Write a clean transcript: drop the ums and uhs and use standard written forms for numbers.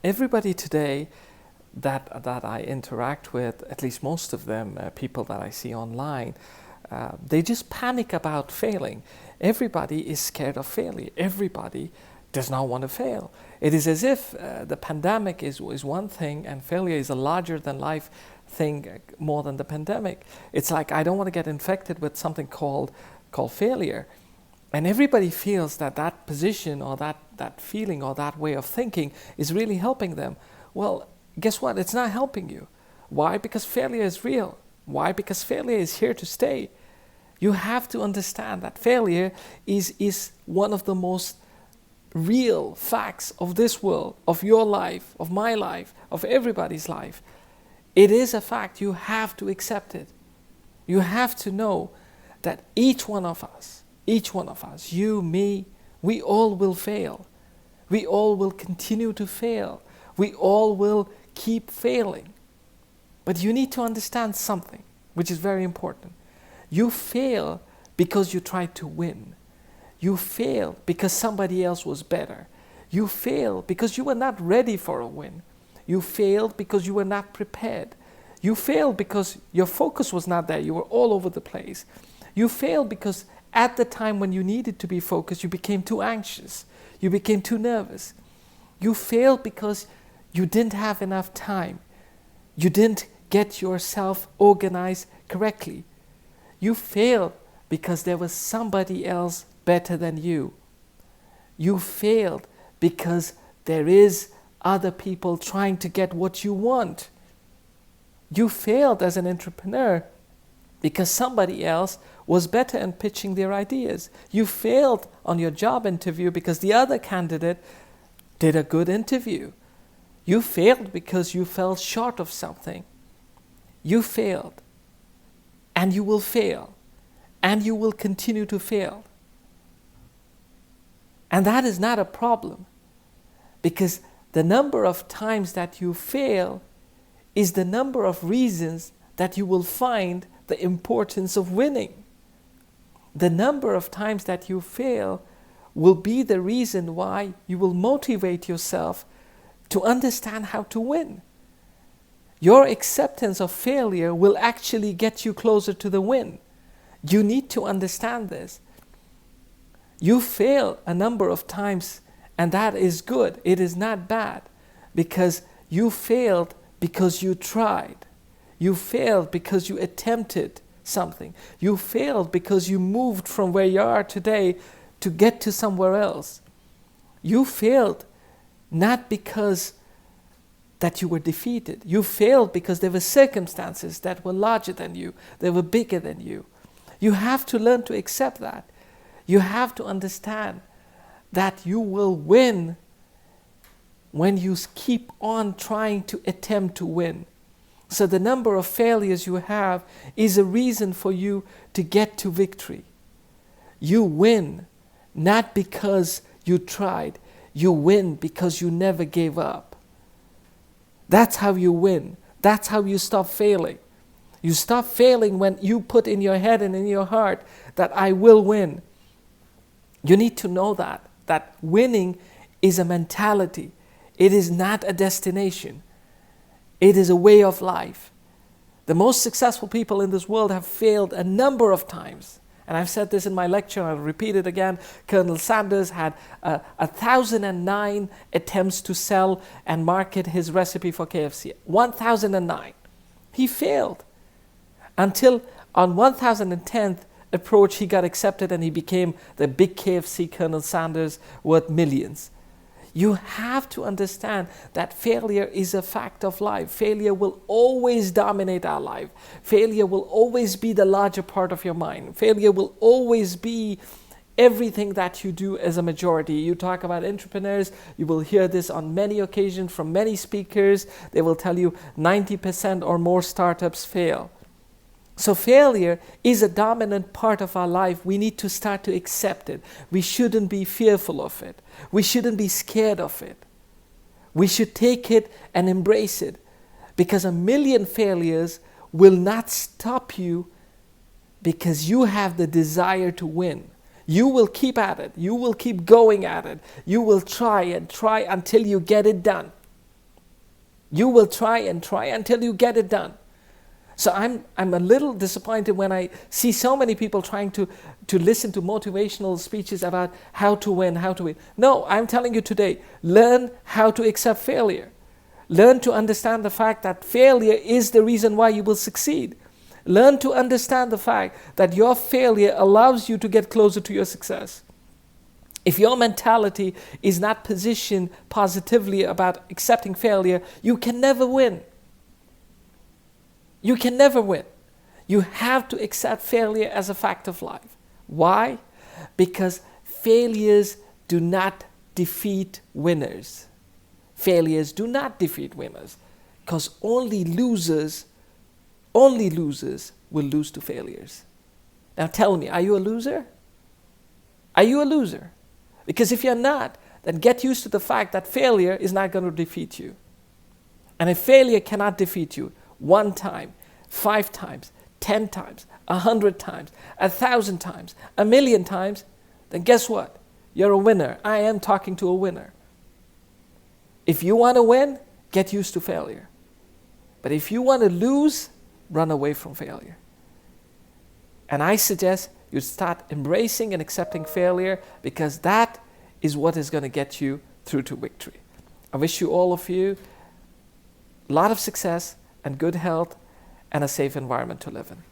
Everybody today that I interact with, at least most of them, people that I see online, they just panic about failing. Everybody is scared of failure. Everybody does not want to fail. It is as if the pandemic is one thing and failure is a larger than life thing, more than the pandemic. It's like I don't want to get infected with something called failure. And everybody feels that position or that feeling or that way of thinking is really helping them. Well, guess what? It's not helping you. Why? Because failure is real. Why? Because failure is here to stay. You have to understand that failure is one of the most real facts of this world, of your life, of my life, of everybody's life. It is a fact. You have to accept it. You have to know that each one of us, you, me, we all will fail. We all will continue to fail. We all will keep failing. But you need to understand something, which is very important. You fail because you tried to win. You fail because somebody else was better. You fail because you were not ready for a win. You failed because you were not prepared. You failed because your focus was not there. You were all over the place. You failed because at the time when you needed to be focused, you became too anxious. You became too nervous. You failed because you didn't have enough time. You didn't get yourself organized correctly. You failed because there was somebody else better than you. You failed because there is other people trying to get what you want. You failed as an entrepreneur because somebody else was better in pitching their ideas. You failed on your job interview because the other candidate did a good interview. You failed because you fell short of something. You failed. And you will fail. And you will continue to fail. And that is not a problem. Because the number of times that you fail is the number of reasons that you will find the importance of winning. The number of times that you fail will be the reason why you will motivate yourself to understand how to win. Your acceptance of failure will actually get you closer to the win. You need to understand this. You fail a number of times, and that is good. It is not bad, because you failed because you tried. You failed because you attempted something. You failed because you moved from where you are today to get to somewhere else. You failed not because that you were defeated. You failed because there were circumstances that were larger than you. They were bigger than you. You have to learn to accept that. You have to understand that you will win when you keep on trying to attempt to win. So the number of failures you have is a reason for you to get to victory. You win not because you tried. You win because you never gave up. That's how you win. That's how you stop failing. You stop failing when you put in your head and in your heart that I will win. You need to know that winning is a mentality. It is not a destination. It is a way of life. The most successful people in this world have failed a number of times. And I've said this in my lecture, I'll repeat it again. Colonel Sanders had 1,009 attempts to sell and market his recipe for KFC. 1,009. He failed. Until on 1,010th approach, he got accepted and he became the big KFC Colonel Sanders worth millions. You have to understand that failure is a fact of life. Failure will always dominate our life. Failure will always be the larger part of your mind. Failure will always be everything that you do as a majority. You talk about entrepreneurs, you will hear this on many occasions from many speakers. They will tell you 90% or more startups fail. So failure is a dominant part of our life. We need to start to accept it. We shouldn't be fearful of it. We shouldn't be scared of it. We should take it and embrace it, because 1,000,000 failures will not stop you, because you have the desire to win. You will keep at it. You will keep going at it. You will try and try until you get it done. You will try and try until you get it done. So I'm a little disappointed when I see so many people trying to listen to motivational speeches about how to win, how to win. No, I'm telling you today, learn how to accept failure. Learn to understand the fact that failure is the reason why you will succeed. Learn to understand the fact that your failure allows you to get closer to your success. If your mentality is not positioned positively about accepting failure, you can never win. You can never win. You have to accept failure as a fact of life. Why? Because failures do not defeat winners. Failures do not defeat winners, because only losers will lose to failures. Now tell me, are you a loser? Are you a loser? Because if you're not, then get used to the fact that failure is not going to defeat you. And if failure cannot defeat you 1 time, 5 times, 10 times, 100 times, 1,000 times, 1,000,000 times, then guess what? You're a winner. I am talking to a winner. If you want to win, get used to failure. But if you want to lose, run away from failure. And I suggest you start embracing and accepting failure, because that is what is going to get you through to victory. I wish you, all of you, a lot of success and good health and a safe environment to live in.